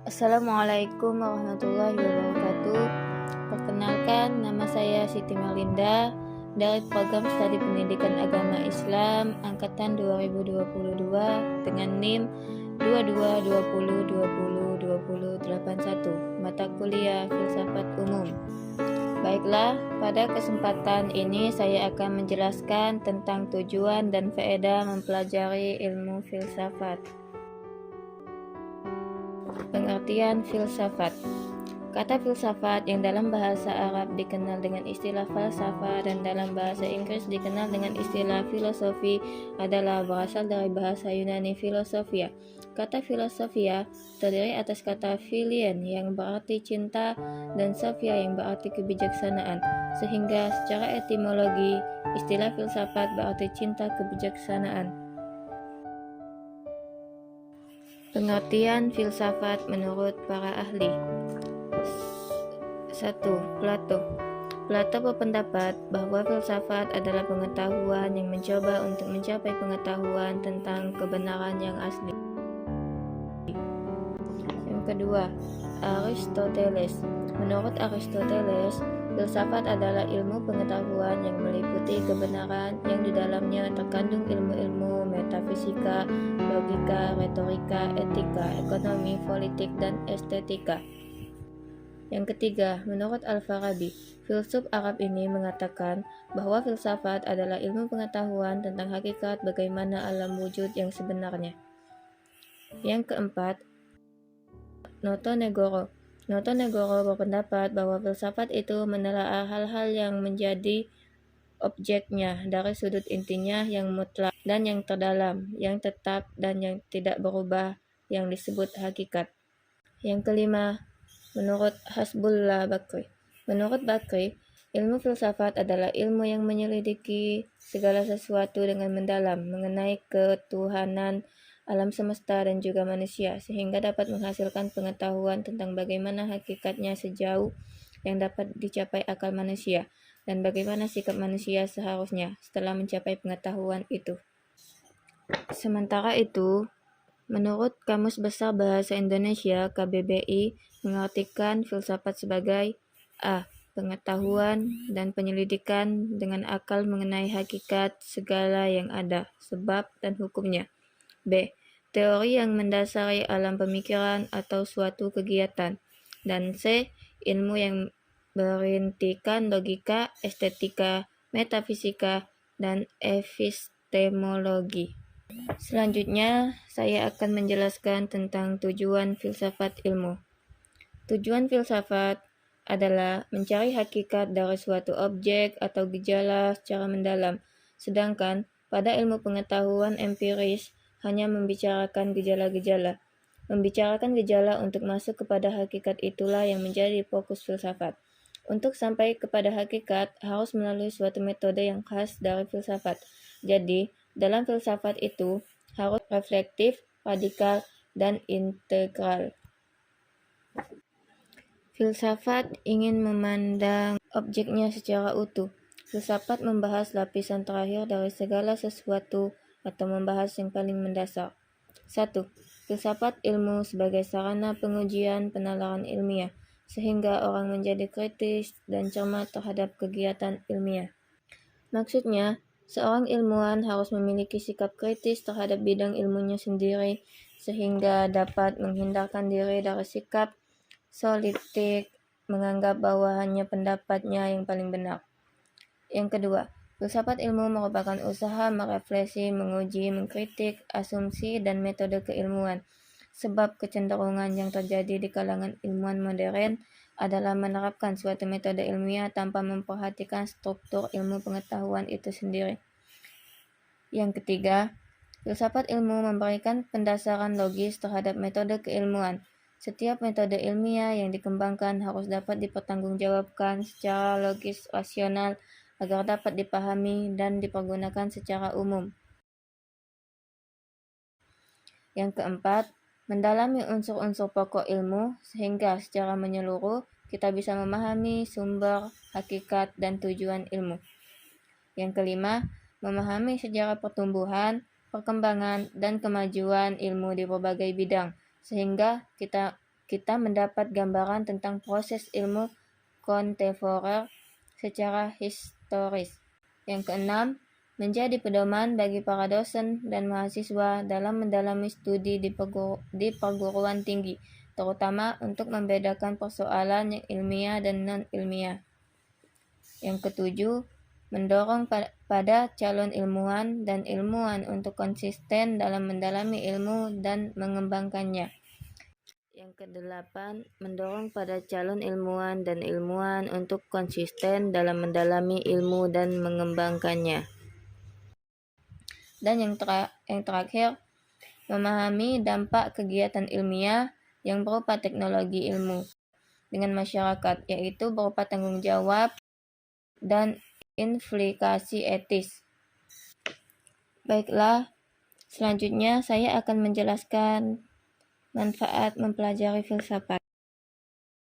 Assalamualaikum warahmatullahi wabarakatuh. Perkenalkan, nama saya Siti Melinda dari program Studi Pendidikan Agama Islam Angkatan 2022 dengan NIM 2220202081, mata kuliah Filsafat Umum. Baiklah, pada kesempatan ini saya akan menjelaskan tentang tujuan dan faedah mempelajari ilmu filsafat. Pengertian filsafat. Kata filsafat yang dalam bahasa Arab dikenal dengan istilah falsafah dan dalam bahasa Inggris dikenal dengan istilah filosofi adalah berasal dari bahasa Yunani filosofia. Kata filosofia terdiri atas kata philien yang berarti cinta dan sophia yang berarti kebijaksanaan, sehingga secara etimologi istilah filsafat berarti cinta kebijaksanaan. Pengertian filsafat menurut para ahli. 1. Plato berpendapat bahwa filsafat adalah pengetahuan yang mencoba untuk mencapai pengetahuan tentang kebenaran yang asli. Yang kedua, Aristoteles. Menurut Aristoteles, filsafat adalah ilmu pengetahuan yang meliputi kebenaran yang di dalamnya terkandung ilmu-ilmu metafisika, logika, retorika, etika, ekonomi, politik, dan estetika. Yang ketiga, menurut Al-Farabi, filsuf Arab ini mengatakan bahwa filsafat adalah ilmu pengetahuan tentang hakikat bagaimana alam wujud yang sebenarnya. Yang keempat, Noto Negoro berpendapat bahwa filsafat itu menelaah hal-hal yang menjadi objeknya dari sudut intinya yang mutlak dan yang terdalam, yang tetap dan yang tidak berubah, yang disebut hakikat. Yang kelima, menurut Hasbullah Bakri. Menurut Bakri, ilmu filsafat adalah ilmu yang menyelidiki segala sesuatu dengan mendalam mengenai ketuhanan alam semesta dan juga manusia, sehingga dapat menghasilkan pengetahuan tentang bagaimana hakikatnya sejauh yang dapat dicapai akal manusia, dan bagaimana sikap manusia seharusnya setelah mencapai pengetahuan itu. Sementara itu, menurut Kamus Besar Bahasa Indonesia (KBBI), mengartikan filsafat sebagai a. Pengetahuan dan penyelidikan dengan akal mengenai hakikat segala yang ada, sebab dan hukumnya. B. Teori yang mendasari alam pemikiran atau suatu kegiatan. Dan C. Ilmu yang berintikan logika, estetika, metafisika, dan epistemologi. Selanjutnya, saya akan menjelaskan tentang tujuan filsafat ilmu. Tujuan filsafat adalah mencari hakikat dari suatu objek atau gejala secara mendalam, sedangkan pada ilmu pengetahuan empiris hanya membicarakan gejala-gejala. Membicarakan gejala untuk masuk kepada hakikat itulah yang menjadi fokus filsafat. Untuk sampai kepada hakikat harus melalui suatu metode yang khas dari filsafat. Jadi, dalam filsafat itu harus reflektif, radikal, dan integral. Filsafat ingin memandang objeknya secara utuh. Filsafat membahas lapisan terakhir dari segala sesuatu atau membahas yang paling mendasar. 1. Filsafat ilmu sebagai sarana pengujian penalaran ilmiah, sehingga orang menjadi kritis dan cermat terhadap kegiatan ilmiah. Maksudnya, seorang ilmuwan harus memiliki sikap kritis terhadap bidang ilmunya sendiri, sehingga dapat menghindarkan diri dari sikap soliptik, menganggap bahwa hanya pendapatnya yang paling benar. Yang kedua, filsafat ilmu merupakan usaha merefleksi, menguji, mengkritik asumsi dan metode keilmuan. Sebab kecenderungan yang terjadi di kalangan ilmuwan modern adalah menerapkan suatu metode ilmiah tanpa memperhatikan struktur ilmu pengetahuan itu sendiri. Yang ketiga, filsafat ilmu memberikan pendasaran logis terhadap metode keilmuan. Setiap metode ilmiah yang dikembangkan harus dapat dipertanggungjawabkan secara logis rasional agar dapat dipahami dan dipergunakan secara umum. Yang keempat, mendalami unsur-unsur pokok ilmu sehingga secara menyeluruh kita bisa memahami sumber, hakikat, dan tujuan ilmu. Yang kelima, memahami sejarah pertumbuhan, perkembangan, dan kemajuan ilmu di berbagai bidang, sehingga kita kita mendapat gambaran tentang proses ilmu kontemporer secara historis. Yang keenam, menjadi pedoman bagi para dosen dan mahasiswa dalam mendalami studi di perguruan tinggi, terutama untuk membedakan persoalan yang ilmiah dan non-ilmiah. Yang ketujuh, mendorong pada calon ilmuwan dan ilmuwan untuk konsisten dalam mendalami ilmu dan mengembangkannya. Yang kedelapan, mendorong pada calon ilmuwan dan ilmuwan untuk konsisten dalam mendalami ilmu dan mengembangkannya. Dan yang terakhir, memahami dampak kegiatan ilmiah yang berupa teknologi ilmu dengan masyarakat, yaitu berupa tanggung jawab dan implikasi etis. Baiklah, selanjutnya saya akan menjelaskan manfaat mempelajari filsafat.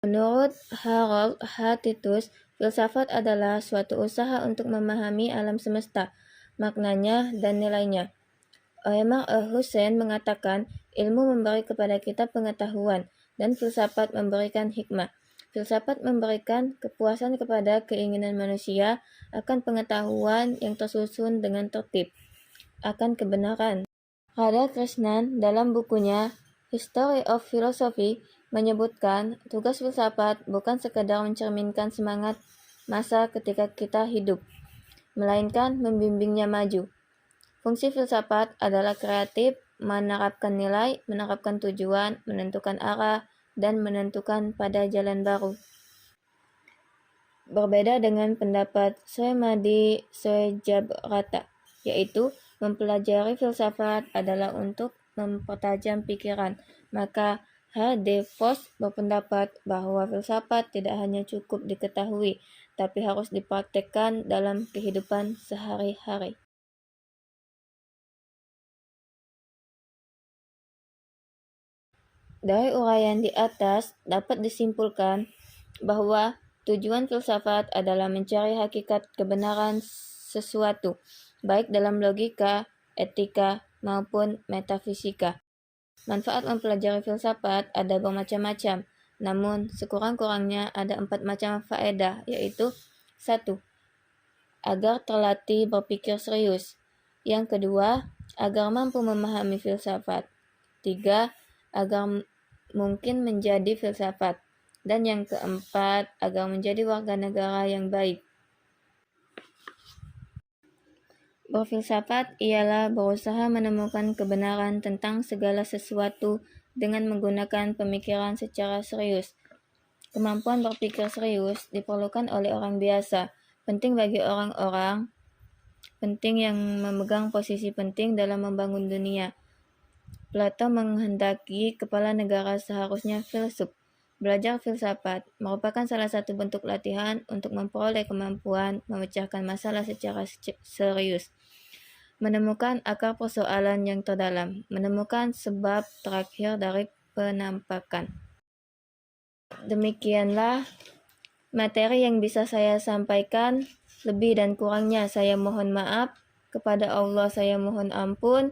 Menurut Harold H. Titus, filsafat adalah suatu usaha untuk memahami alam semesta, maknanya dan nilainya. Omar al-Hussein mengatakan, ilmu memberi kepada kita pengetahuan, dan filsafat memberikan hikmah. Filsafat memberikan kepuasan kepada keinginan manusia akan pengetahuan yang tersusun dengan tertib, akan kebenaran. Radha Krishnan dalam bukunya History of Philosophy menyebutkan tugas filsafat bukan sekadar mencerminkan semangat masa ketika kita hidup, melainkan membimbingnya maju. Fungsi filsafat adalah kreatif, menerapkan nilai, menerapkan tujuan, menentukan arah, dan menentukan pada jalan baru. Berbeda dengan pendapat Soemadi Soejabrata, yaitu mempelajari filsafat adalah untuk mempertajam pikiran, maka H. D. Vos berpendapat bahwa filsafat tidak hanya cukup diketahui, tapi harus dipraktekkan dalam kehidupan sehari-hari. Dari uraian di atas dapat disimpulkan bahwa tujuan filsafat adalah mencari hakikat kebenaran sesuatu, baik dalam logika, etika, maupun metafisika. Manfaat mempelajari filsafat ada bermacam-macam, namun sekurang-kurangnya ada 4 macam faedah, yaitu 1. Agar terlatih berpikir serius. Yang kedua, agar mampu memahami filsafat. 3. Agar mungkin menjadi filsafat. Dan yang keempat, agar menjadi warga negara yang baik. Berfilsafat ialah berusaha menemukan kebenaran tentang segala sesuatu dengan menggunakan pemikiran secara serius. Kemampuan berpikir serius diperlukan oleh orang biasa, penting bagi orang-orang penting yang memegang posisi penting dalam membangun dunia. Plato menghendaki kepala negara seharusnya filsuf. Belajar filsafat merupakan salah satu bentuk latihan untuk memperoleh kemampuan memecahkan masalah secara serius, menemukan akar persoalan yang terdalam, menemukan sebab terakhir dari penampakan. Demikianlah materi yang bisa saya sampaikan. Lebih dan kurangnya saya mohon maaf. Kepada Allah saya mohon ampun.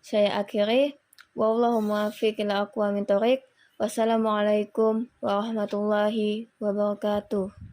Saya akhiri. Wallahu muwaffiq ila aqwamit thoriq. Wassalamualaikum warahmatullahi wabarakatuh.